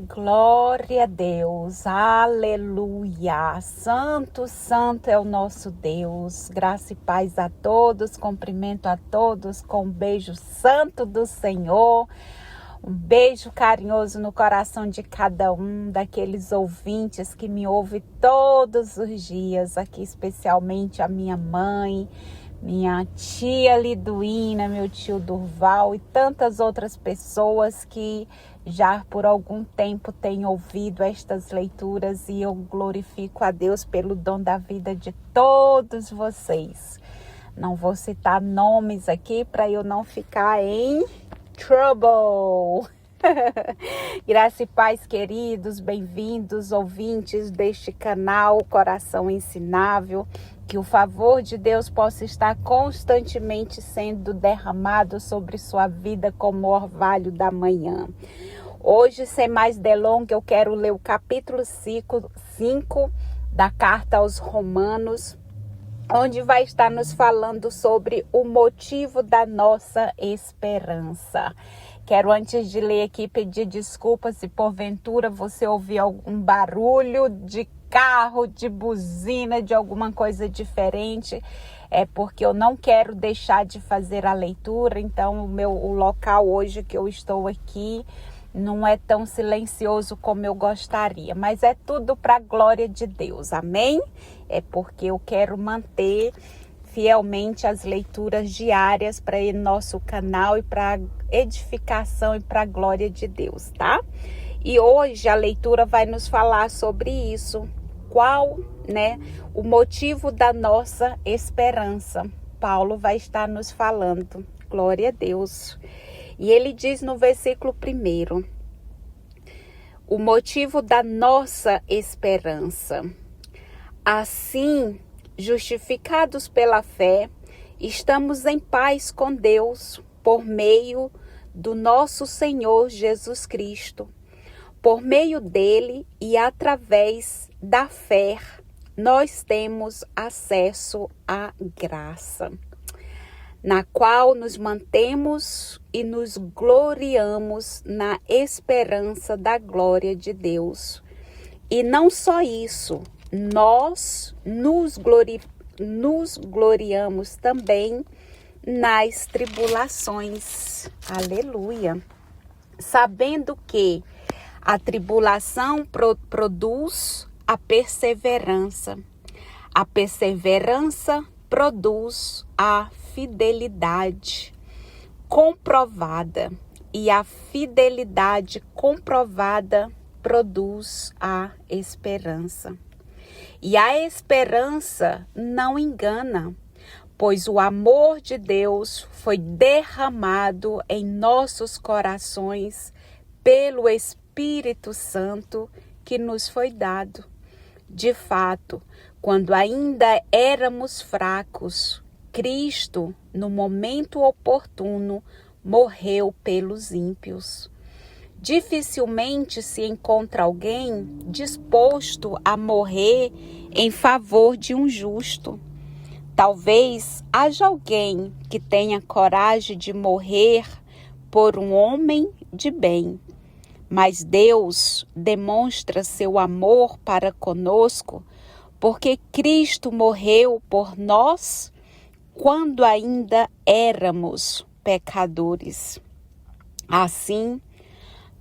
Glória a Deus, aleluia, santo, santo é o nosso Deus, graça e paz a todos, cumprimento a todos com um beijo santo do Senhor, um beijo carinhoso no coração de cada um daqueles ouvintes que me ouvem todos os dias, aqui especialmente a minha mãe, minha tia Liduína, meu tio Durval e tantas outras pessoas que já por algum tempo têm ouvido estas leituras e eu glorifico a Deus pelo dom da vida de todos vocês. Não vou citar nomes aqui para eu não ficar em trouble. Graça e paz, queridos, bem-vindos, ouvintes deste canal Coração Ensinável. Que o favor de Deus possa estar constantemente sendo derramado sobre sua vida como orvalho da manhã. Hoje, sem mais delongas, eu quero ler o capítulo 5 da carta aos Romanos, onde vai estar nos falando sobre o motivo da nossa esperança. Quero, antes de ler aqui, pedir desculpas se porventura você ouvir algum barulho de carro, de buzina, de alguma coisa diferente. É porque eu não quero deixar de fazer a leitura, então o local hoje que eu estou aqui não é tão silencioso como eu gostaria, mas é tudo para a glória de Deus, amém? É porque eu quero manter fielmente as leituras diárias para o nosso canal e para edificação e para a glória de Deus, tá? E hoje a leitura vai nos falar sobre isso, qual, o motivo da nossa esperança. Paulo vai estar nos falando, glória a Deus. E ele diz no versículo 1, o motivo da nossa esperança. Assim, justificados pela fé, estamos em paz com Deus por meio do nosso Senhor Jesus Cristo. Por meio dele e através da fé, nós temos acesso à graça, na qual nos mantemos e nos gloriamos na esperança da glória de Deus. E não só isso, nós nos gloriamos também nas tribulações. Aleluia! Sabendo que a tribulação produz a perseverança produz a fidelidade comprovada, e a fidelidade comprovada produz a esperança. E a esperança não engana, pois o amor de Deus foi derramado em nossos corações pelo Espírito Santo que nos foi dado. De fato, quando ainda éramos fracos, Cristo, no momento oportuno, morreu pelos ímpios. Dificilmente se encontra alguém disposto a morrer em favor de um justo. Talvez haja alguém que tenha coragem de morrer por um homem de bem. Mas Deus demonstra seu amor para conosco, porque Cristo morreu por nós quando ainda éramos pecadores. Assim,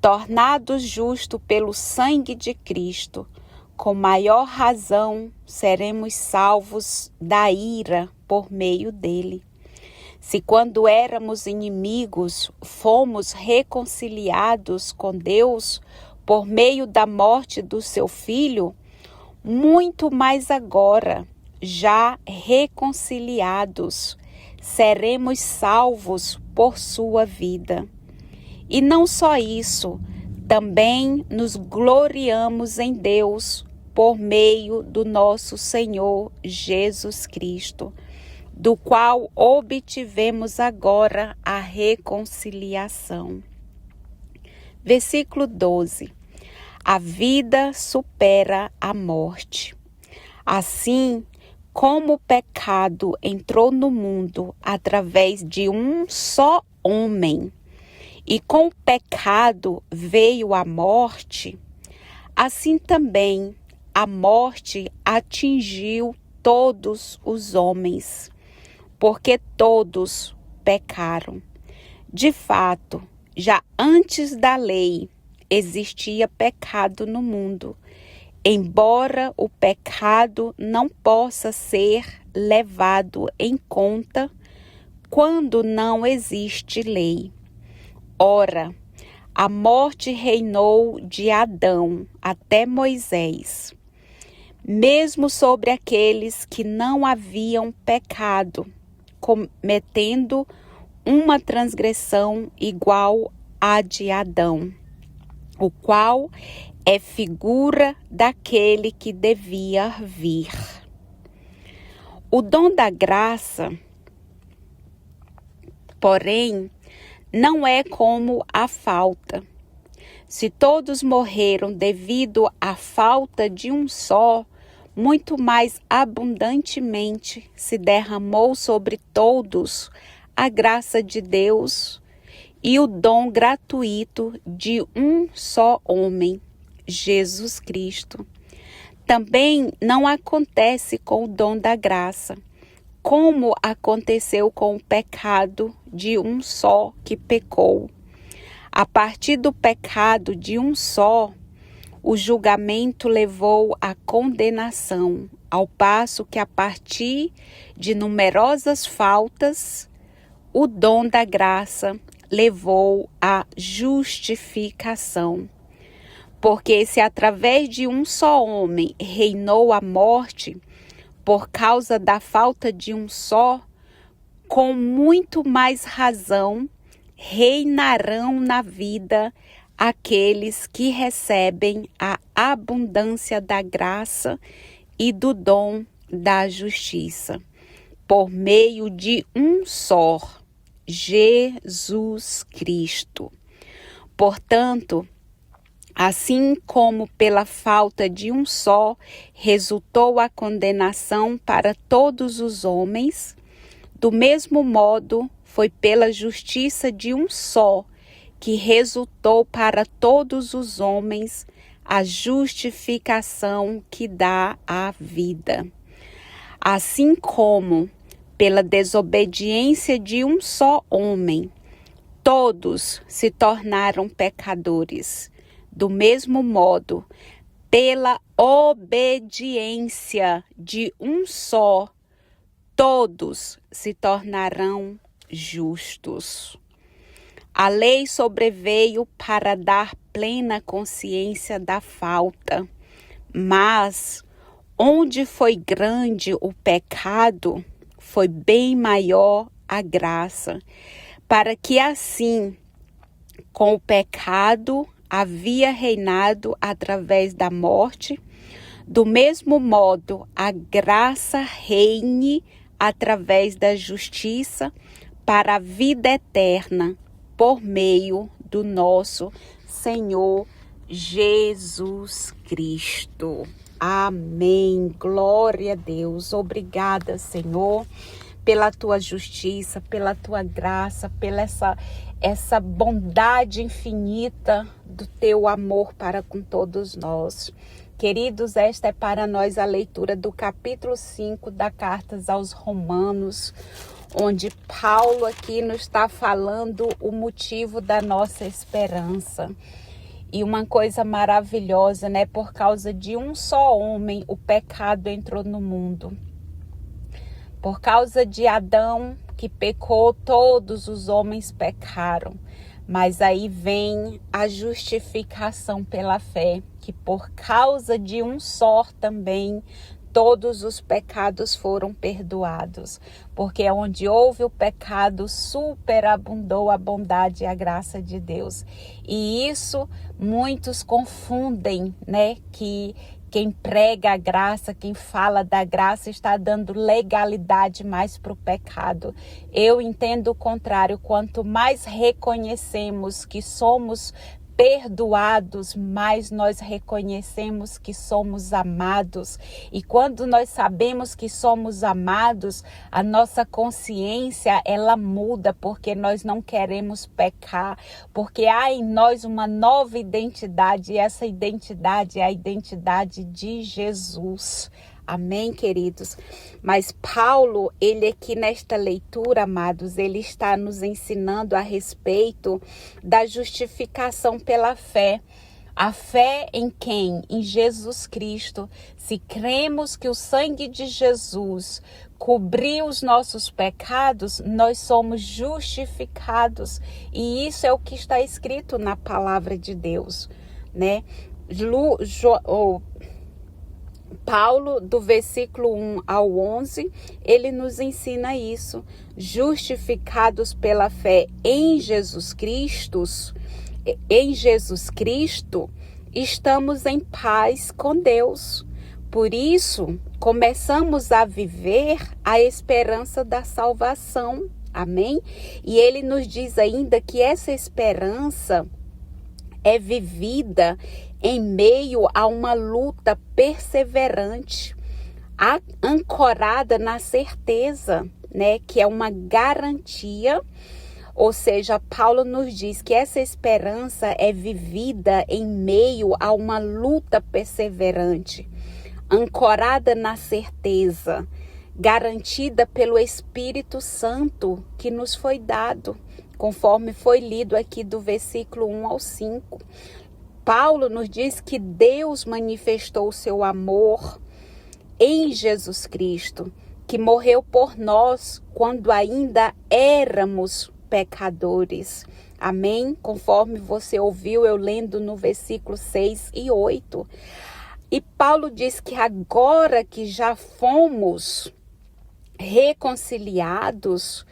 tornados justos pelo sangue de Cristo, com maior razão seremos salvos da ira por meio dele. Se quando éramos inimigos, fomos reconciliados com Deus por meio da morte do seu Filho, muito mais agora, já reconciliados, seremos salvos por sua vida. E não só isso, também nos gloriamos em Deus por meio do nosso Senhor Jesus Cristo, do qual obtivemos agora a reconciliação. Versículo 12. A vida supera a morte. Assim, como o pecado entrou no mundo através de um só homem, e com o pecado veio a morte, assim também a morte atingiu todos os homens, porque todos pecaram. De fato, já antes da lei existia pecado no mundo, embora o pecado não possa ser levado em conta quando não existe lei. Ora, a morte reinou de Adão até Moisés, mesmo sobre aqueles que não haviam pecado, cometendo uma transgressão igual à de Adão, o qual é figura daquele que devia vir. O dom da graça, porém, não é como a falta. Se todos morreram devido à falta de um só, muito mais abundantemente se derramou sobre todos a graça de Deus e o dom gratuito de um só homem, Jesus Cristo. Também não acontece com o dom da graça, como aconteceu com o pecado de um só que pecou. A partir do pecado de um só, o julgamento levou à condenação, ao passo que a partir de numerosas faltas, o dom da graça levou à justificação. Porque se através de um só homem reinou a morte, por causa da falta de um só, com muito mais razão reinarão na vida aqueles que recebem a abundância da graça e do dom da justiça, por meio de um só, Jesus Cristo. Portanto, assim como pela falta de um só resultou a condenação para todos os homens, do mesmo modo foi pela justiça de um só que resultou para todos os homens a justificação que dá a vida. Assim como pela desobediência de um só homem, todos se tornaram pecadores. Do mesmo modo, pela obediência de um só, todos se tornarão justos. A lei sobreveio para dar plena consciência da falta, mas onde foi grande o pecado, foi bem maior a graça, para que assim, com o pecado havia reinado através da morte, do mesmo modo a graça reine através da justiça para a vida eterna, por meio do nosso Senhor Jesus Cristo. Amém. Glória a Deus. Obrigada, Senhor, pela tua justiça, pela tua graça, pela essa bondade infinita do teu amor para com todos nós. Queridos, esta é para nós a leitura do capítulo 5 da Carta aos Romanos, onde Paulo aqui nos está falando o motivo da nossa esperança. E uma coisa maravilhosa, né? Por causa de um só homem, o pecado entrou no mundo. Por causa de Adão, que pecou, todos os homens pecaram. Mas aí vem a justificação pela fé, que por causa de um só também, todos os pecados foram perdoados. Porque onde houve o pecado, superabundou a bondade e a graça de Deus. E isso muitos confundem, né? Que quem prega a graça, quem fala da graça, está dando legalidade mais para o pecado. Eu entendo o contrário. Quanto mais reconhecemos que somos perdoados, mais nós reconhecemos que somos amados. E quando nós sabemos que somos amados, a nossa consciência, ela muda, porque nós não queremos pecar, porque há em nós uma nova identidade, e essa identidade é a identidade de Jesus. Amém, queridos? Mas Paulo, ele aqui nesta leitura, amados, ele está nos ensinando a respeito da justificação pela fé. A fé em quem? Em Jesus Cristo. Se cremos que o sangue de Jesus cobriu os nossos pecados, nós somos justificados. E isso é o que está escrito na palavra de Deus, né? Paulo, do versículo 1 ao 11, ele nos ensina isso. Justificados pela fé em Jesus Cristo, estamos em paz com Deus. Por isso, começamos a viver a esperança da salvação. Amém? E ele nos diz ainda que essa esperança é vivida em meio a uma luta perseverante, ancorada na certeza, né, que é uma garantia. Ou seja, Paulo nos diz que essa esperança é vivida em meio a uma luta perseverante, ancorada na certeza, garantida pelo Espírito Santo que nos foi dado, conforme foi lido aqui do versículo 1 ao 5. Paulo nos diz que Deus manifestou o seu amor em Jesus Cristo, que morreu por nós quando ainda éramos pecadores. Amém? Conforme você ouviu eu lendo no versículo 6 e 8. E Paulo diz que agora que já fomos reconciliados,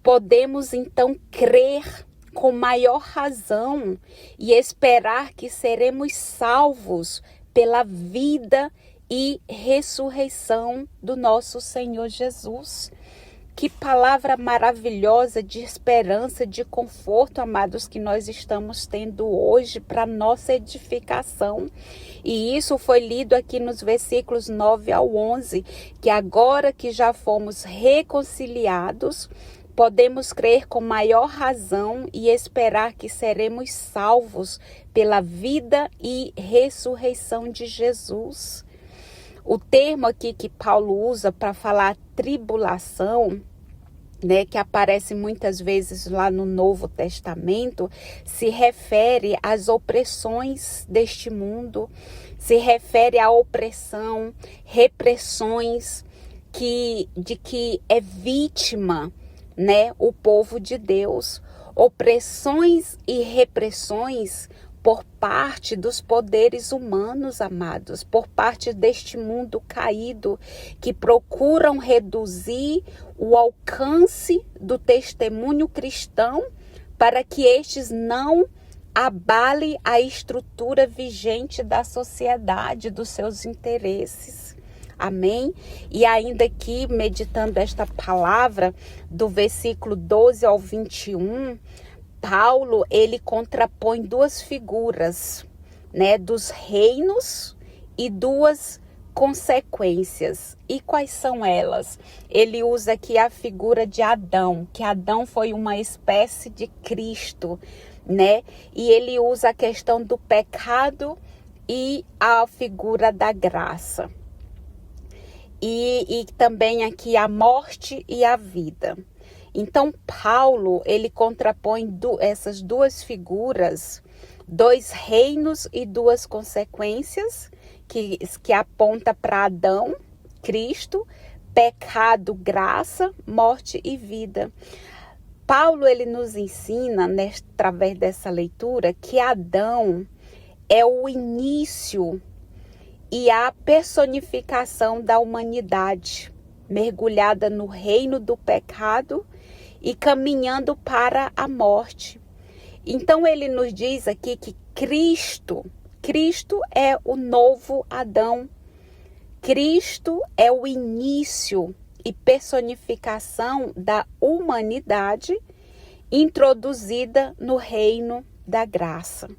podemos então crer com maior razão e esperar que seremos salvos pela vida e ressurreição do nosso Senhor Jesus. Que palavra maravilhosa de esperança, de conforto, amados, que nós estamos tendo hoje para nossa edificação. E isso foi lido aqui nos versículos 9 ao 11, que agora que já fomos reconciliados, podemos crer com maior razão e esperar que seremos salvos pela vida e ressurreição de Jesus. O termo aqui que Paulo usa para falar tribulação, né, que aparece muitas vezes lá no Novo Testamento, se refere às opressões deste mundo, se refere à opressão, repressões de que é vítima, né, o povo de Deus, opressões e repressões por parte dos poderes humanos, amados, por parte deste mundo caído, que procuram reduzir o alcance do testemunho cristão para que estes não abalem a estrutura vigente da sociedade, dos seus interesses. Amém? E ainda aqui, meditando esta palavra, do versículo 12 ao 21, Paulo, ele contrapõe duas figuras, né, dos reinos e duas consequências. E quais são elas? Ele usa aqui a figura de Adão, que Adão foi uma espécie de Cristo, né? E ele usa a questão do pecado e a figura da graça. E também aqui a morte e a vida. Então, Paulo, ele contrapõe essas duas figuras, dois reinos e duas consequências, que aponta para Adão, Cristo, pecado, graça, morte e vida. Paulo, ele nos ensina, através dessa leitura, que Adão é o início e a personificação da humanidade, mergulhada no reino do pecado e caminhando para a morte. Então ele nos diz aqui que Cristo é o novo Adão. Cristo é o início e personificação da humanidade introduzida no reino da graça.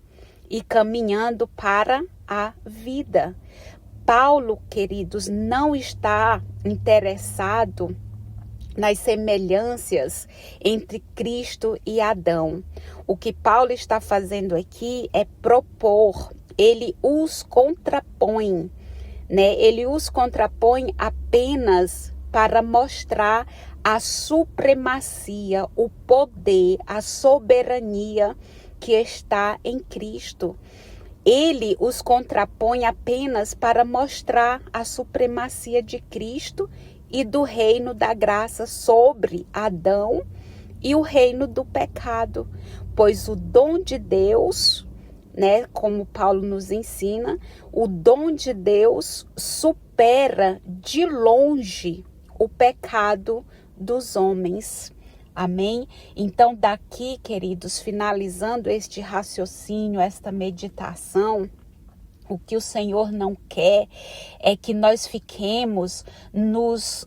e caminhando para a vida. Paulo, queridos, não está interessado nas semelhanças entre Cristo e Adão. O que Paulo está fazendo aqui é propor, ele os contrapõe, né? Ele os contrapõe apenas para mostrar a supremacia, o poder, a soberania que está em Cristo. Ele os contrapõe apenas para mostrar a supremacia de Cristo e do reino da graça sobre Adão e o reino do pecado, pois o dom de Deus, né, como Paulo nos ensina, o dom de Deus supera de longe o pecado dos homens. Amém? Então, daqui, queridos, finalizando este raciocínio, esta meditação, o que o Senhor não quer é que nós fiquemos nos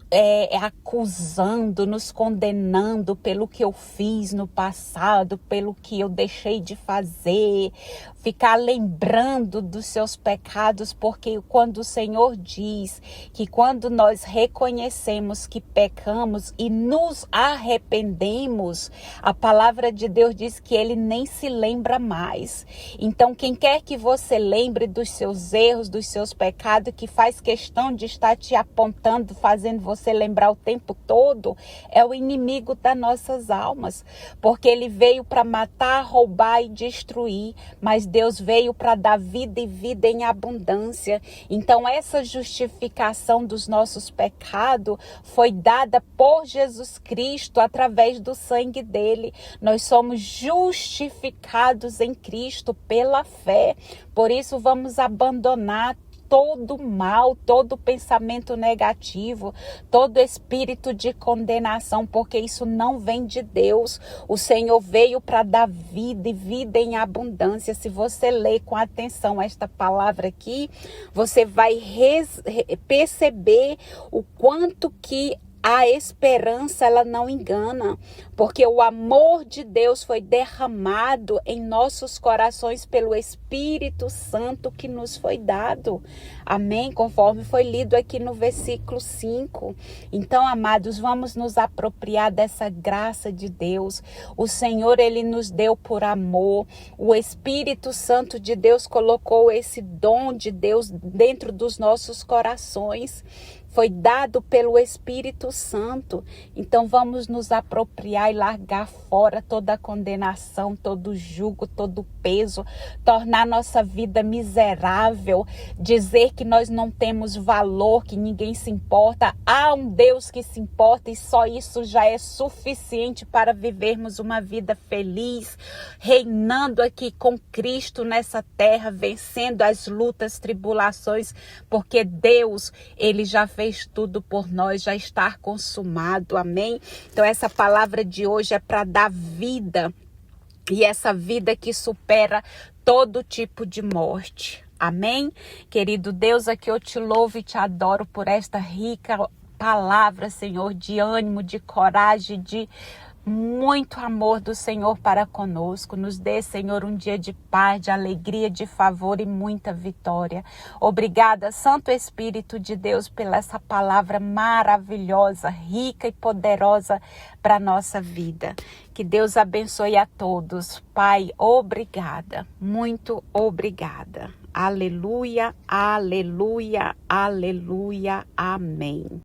acusando, nos condenando pelo que eu fiz no passado, pelo que eu deixei de fazer, ficar lembrando dos seus pecados, porque quando o Senhor diz que quando nós reconhecemos que pecamos e nos arrependemos, a palavra de Deus diz que Ele nem se lembra mais. Então, quem quer que você lembre dos seus erros, dos seus pecados, que faz questão de estar te apontando, fazendo você lembrar o tempo todo, é o inimigo das nossas almas, porque ele veio para matar, roubar e destruir, mas Deus veio para dar vida e vida em abundância. Então essa justificação dos nossos pecados foi dada por Jesus Cristo através do sangue dele. Nós somos justificados em Cristo pela fé. Por isso vamos abandonar todo mal, todo pensamento negativo, todo espírito de condenação, porque isso não vem de Deus. O Senhor veio para dar vida e vida em abundância. Se você ler com atenção esta palavra aqui, você vai perceber o quanto que a esperança, ela não engana, porque o amor de Deus foi derramado em nossos corações pelo Espírito Santo que nos foi dado. Amém? Conforme foi lido aqui no versículo 5. Então, amados, vamos nos apropriar dessa graça de Deus. O Senhor, Ele nos deu por amor. O Espírito Santo de Deus colocou esse dom de Deus dentro dos nossos corações. Foi dado pelo Espírito Santo. Então vamos nos apropriar e largar fora toda a condenação, todo o jugo, todo o peso, tornar nossa vida miserável, dizer que nós não temos valor, que ninguém se importa. Há um Deus que se importa e só isso já é suficiente para vivermos uma vida feliz, reinando aqui com Cristo nessa terra, vencendo as lutas, tribulações, porque Deus, Ele já fez tudo por nós, já está consumado, amém? Então essa palavra de hoje é para dar vida, e essa vida que supera todo tipo de morte, amém? Querido Deus, aqui eu te louvo e te adoro por esta rica palavra, Senhor, de ânimo, de coragem, de muito amor do Senhor para conosco. Nos dê, Senhor, um dia de paz, de alegria, de favor e muita vitória. Obrigada, Santo Espírito de Deus, pela essa palavra maravilhosa, rica e poderosa para a nossa vida. Que Deus abençoe a todos. Pai, obrigada, muito obrigada. Aleluia, aleluia, aleluia, amém.